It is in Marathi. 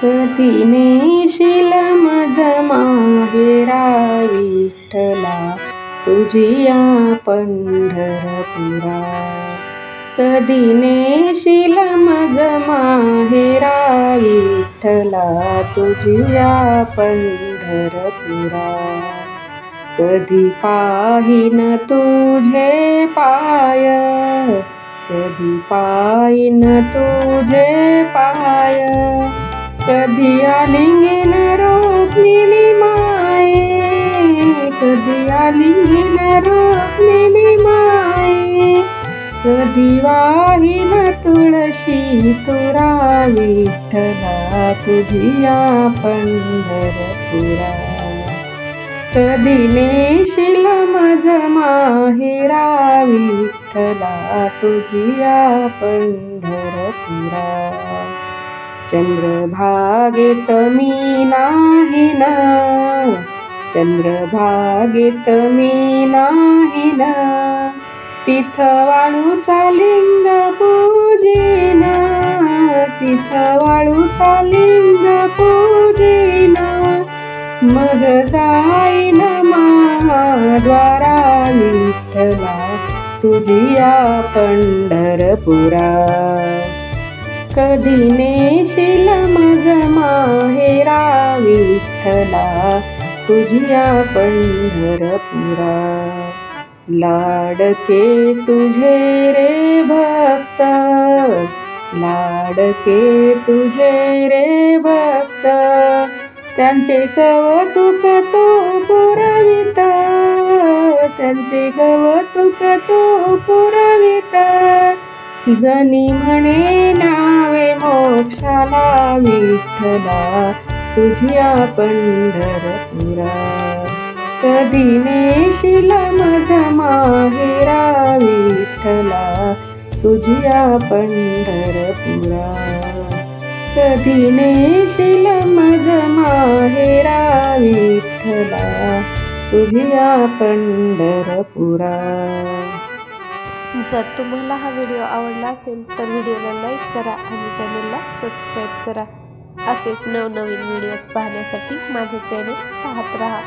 कधी नेशील मज माहेरा विठ्ठला तुझिया पंढरपुरा। कधी नेशील मज माहेरा विठ्ठला तुझिया पंढरपुरा। कधी पाहीन तुझे पाय, कधी पाहीन तुझे पाय, कधी आलिंगन रोखलेली माये, कधी आलिंगन रोखलेली माये, कधी वाहीन तुळशी तुरा विठ्ठला तुझिया पंढरपुरा। कधी नेशील मज माहेरा विठ्ठला तुझिया पंढरपुरा। चंद्रभागेत मी नाहीन, चंद्रभागेत मी नाहीन, तिथ वाळूचा लिंग पूजेन, तिथ वाळूचा लिंग पूजेन, मग जाईन महाद्वारा विठ्ठला तुझिया पंढरपुरा। कधी नेशील मज माहेरा विठ्ठला तुझिया पंढरपुरा। लाडके तुझे रे भक्त, लाडके तुझे रे भक्त, त्यांचे कौतुक तो पुरवित, त्यांचे कौतुक तो पुरवित, जनी म्हणे न्यावे मोक्षाला विठ्ठला तुझिया पंढरपुरा। कधी नेशील मज माहेरा विठ्ठला तुझिया पंढरपुरा। कधी नेशील मज माहेरा विठ्ठला तुझिया पंढरपुरा। जर तुम्हाला हा व्हिडिओ आवडला असेल तर व्हिडिओला लाईक करा आणि चॅनलला सबस्क्राईब करा। असेच नवनवीन व्हिडिओज पाहण्यासाठी माझे चॅनल पाहत राहा।